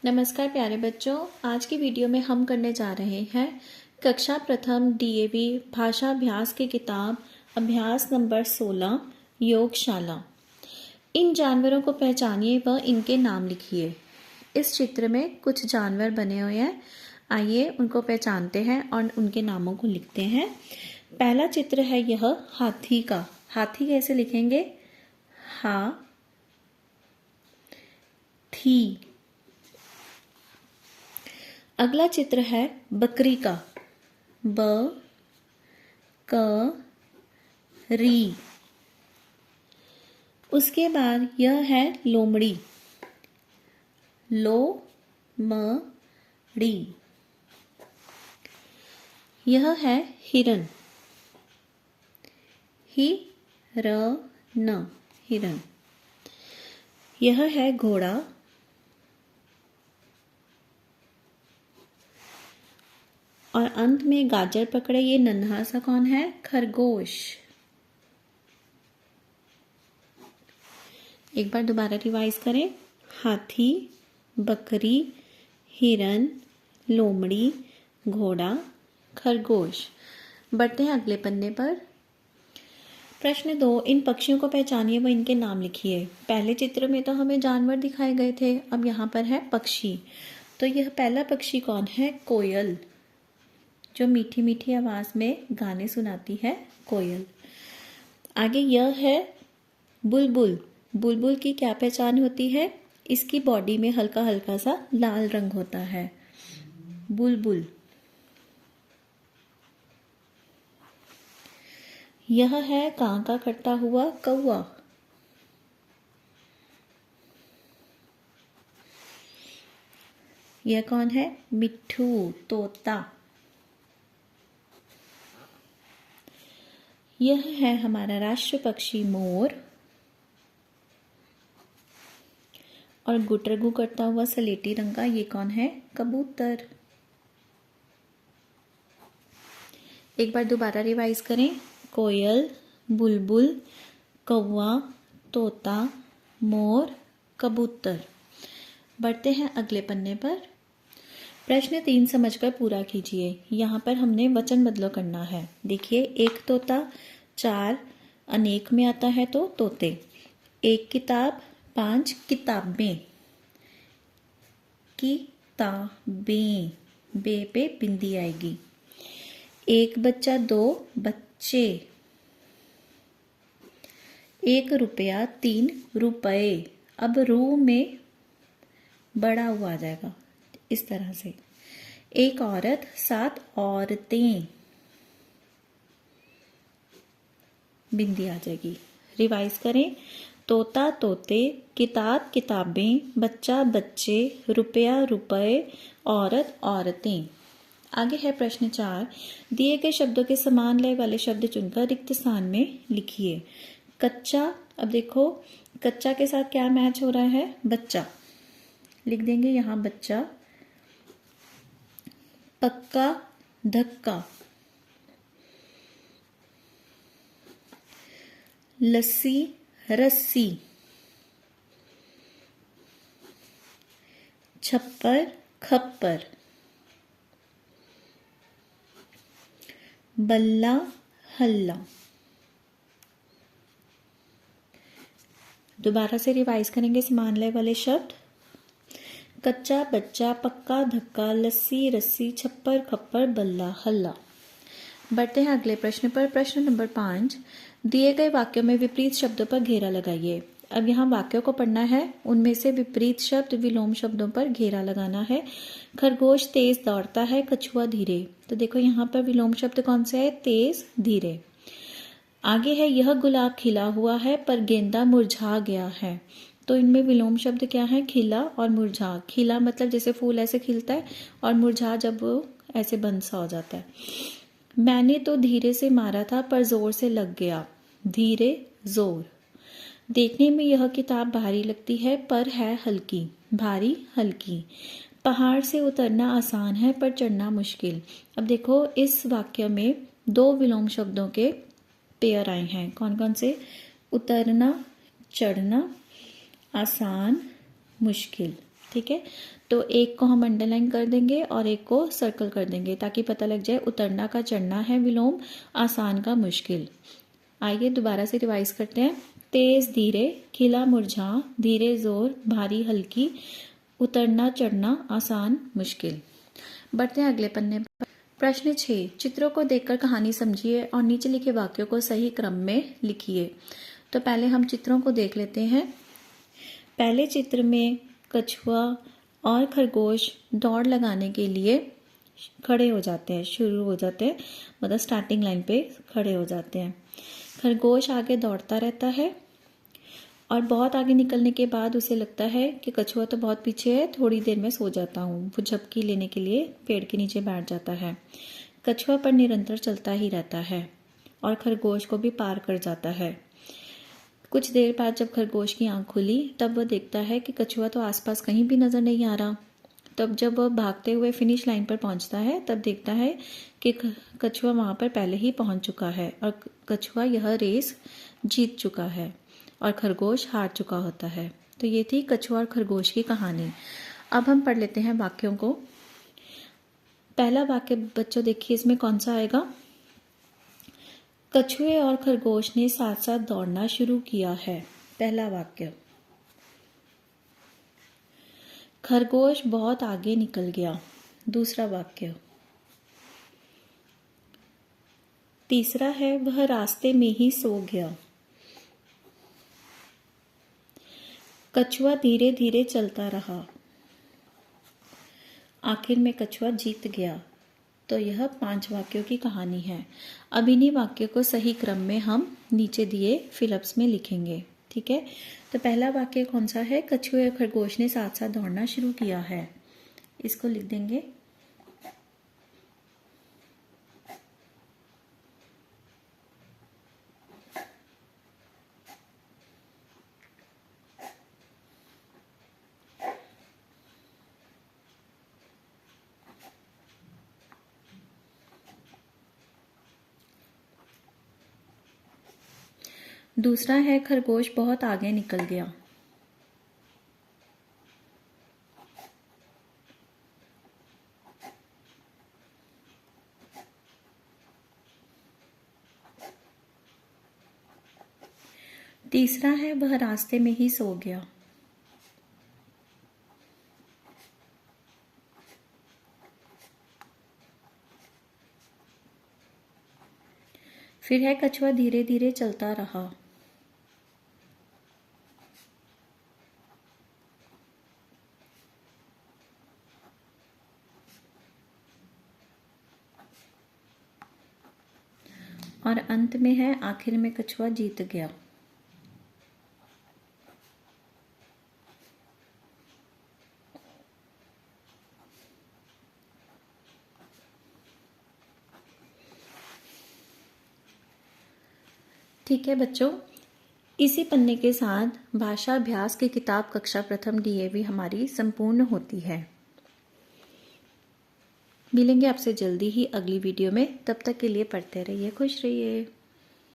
नमस्कार प्यारे बच्चों, आज की वीडियो में हम करने जा रहे हैं कक्षा प्रथम डीएवी भाषा अभ्यास की किताब अभ्यास नंबर 16 योगशाला। इन जानवरों को पहचानिए व इनके नाम लिखिए। इस चित्र में कुछ जानवर बने हुए हैं, आइए उनको पहचानते हैं और उनके नामों को लिखते हैं। पहला चित्र है यह हाथी का। हाथी कैसे लिखेंगे? हा थी। अगला चित्र है बकरी का। ब क री। उसके बाद यह है लोमड़ी। लो म ड़ी। यह है हिरन। ही र न हिरन। यह है घोड़ा। और अंत में गाजर पकड़े ये नन्हा सा कौन है? खरगोश। एक बार दोबारा रिवाइज करें। हाथी, बकरी, हिरन, लोमड़ी, घोड़ा, खरगोश। बढ़ते हैं अगले पन्ने पर। प्रश्न 2, इन पक्षियों को पहचानिए व इनके नाम लिखिए। पहले चित्र में तो हमें जानवर दिखाए गए थे, अब यहाँ पर है पक्षी। तो यह पहला पक्षी कौन है? कोयल, जो मीठी मीठी आवाज में गाने सुनाती है, कोयल। आगे यह है बुलबुल। बुलबुल की क्या पहचान होती है? इसकी बॉडी में हल्का हल्का सा लाल रंग होता है, बुलबुल। यह है कां का कटा हुआ कौवा। यह कौन है? मिट्ठू, तोता। यह है हमारा राष्ट्र पक्षी मोर। और गुटरगू करता हुआ सलेटी रंग का ये कौन है? कबूतर। एक बार दोबारा रिवाइज करें। कोयल, बुलबुल, कौवा, तोता, मोर, कबूतर। बढ़ते हैं अगले पन्ने पर। प्रश्न 3 समझकर पूरा कीजिए। यहाँ पर हमने वचन बदलो करना है। देखिए, एक तोता, 4 अनेक में आता है तो तोते। एक किताब, 5 किताबें। किताबें, बे पे बिंदी आएगी। एक बच्चा, 2 बच्चे। 1 रुपया, 3 रुपए। अब रू में बड़ा हुआ आ जाएगा इस तरह से। एक औरत, 7 औरतें, बिंदी आ जाएगी। रिवाइज करें। तोता, तोते, किताब, किताबें, बच्चा, बच्चे, रुपया, रुपए, औरत, औरतें। आगे है प्रश्न 4, दिए गए शब्दों के समान लय वाले शब्द चुनकर रिक्त स्थान में लिखिए। कच्चा, अब देखो कच्चा के साथ क्या मैच हो रहा है? बच्चा। लिख देंगे यहां बच्चा। पक्का, धक्का। लस्सी, रस्सी। छप्पर, खप्पर। बल्ला, हल्ला। दोबारा से रिवाइज करेंगे समान लय वाले शब्द। कच्चा, बच्चा, पक्का, धक्का, लस्सी, रस्सी, छप्पर, खप्पर, बल्ला, हल्ला। बढ़ते हैं अगले प्रश्न पर। प्रश्न नंबर 5, दिए गए वाक्यों में विपरीत शब्दों पर घेरा लगाइए। अब यहाँ वाक्यों को पढ़ना है, उनमें से विपरीत शब्द विलोम शब्दों पर घेरा लगाना है। खरगोश तेज दौड़ता है, कछुआ धीरे। तो देखो यहाँ पर विलोम शब्द कौन से है? तेज, धीरे। आगे है यह गुलाब खिला हुआ है पर गेंदा मुरझा गया है। तो इनमें विलोम शब्द क्या है? खिला और मुरझा। खिला मतलब जैसे फूल ऐसे खिलता है, और मुरझा जब वो ऐसे बंद सा हो जाता है। मैंने तो धीरे से मारा था पर जोर से लग गया। धीरे, जोर। देखने में यह किताब भारी लगती है पर है हल्की। भारी, हल्की। पहाड़ से उतरना आसान है पर चढ़ना मुश्किल। अब देखो इस वाक्य में 2 विलोम शब्दों के पेयर आए हैं। कौन कौन से? उतरना, चढ़ना, आसान, मुश्किल। ठीक है, तो एक को हम अंडरलाइन कर देंगे और एक को सर्कल कर देंगे ताकि पता लग जाए उतरना का चढ़ना है विलोम, आसान का मुश्किल। आइए दोबारा से रिवाइज करते हैं। तेज धीरे, खिला मुरझा, धीरे जोर, भारी हल्की, उतरना चढ़ना, आसान मुश्किल। बढ़ते हैं अगले पन्ने पर। प्रश्न 6, चित्रों को देखकर कहानी समझिए और नीचे लिखे वाक्यों को सही क्रम में लिखिए। तो पहले हम चित्रों को देख लेते हैं। पहले चित्र में कछुआ और खरगोश दौड़ लगाने के लिए खड़े हो जाते हैं, शुरू हो जाते हैं, मतलब स्टार्टिंग लाइन पे खड़े हो जाते हैं। खरगोश आगे दौड़ता रहता है और बहुत आगे निकलने के बाद उसे लगता है कि कछुआ तो बहुत पीछे है, थोड़ी देर में सो जाता हूँ। वो झपकी लेने के लिए पेड़ के नीचे बैठ जाता है। कछुआ पर निरंतर चलता ही रहता है और खरगोश को भी पार कर जाता है। कुछ देर बाद जब खरगोश की आंख खुली तब वह देखता है कि कछुआ तो आसपास कहीं भी नजर नहीं आ रहा। तब जब वह भागते हुए फिनिश लाइन पर पहुंचता है तब देखता है कि कछुआ वहां पर पहले ही पहुंच चुका है और कछुआ यह रेस जीत चुका है और खरगोश हार चुका होता है। तो ये थी कछुआ और खरगोश की कहानी। अब हम पढ़ लेते हैं वाक्यों को। पहला वाक्य बच्चों देखिए, इसमें कौन सा आएगा? कछुए और खरगोश ने साथ साथ दौड़ना शुरू किया है। पहला वाक्य। खरगोश बहुत आगे निकल गया। दूसरा वाक्य। तीसरा है वह रास्ते में ही सो गया। कछुआ धीरे धीरे चलता रहा। आखिर में कछुआ जीत गया। तो यह 5 वाक्यों की कहानी है। अब इन्हीं वाक्यों को सही क्रम में हम नीचे दिए फिलअप्स में लिखेंगे। ठीक है, तो पहला वाक्य कौन सा है? कछुए और खरगोश ने साथ साथ दौड़ना शुरू किया है। इसको लिख देंगे। दूसरा है खरगोश बहुत आगे निकल गया। तीसरा है वह रास्ते में ही सो गया। फिर है कछुआ धीरे धीरे चलता रहा। और अंत में है आखिर में कछुआ जीत गया। ठीक है बच्चों, इसी पन्ने के साथ भाषा अभ्यास की किताब कक्षा प्रथम DAV हमारी संपूर्ण होती है। मिलेंगे आपसे जल्दी ही अगली वीडियो में। तब तक के लिए पढ़ते रहिए, खुश रहिए।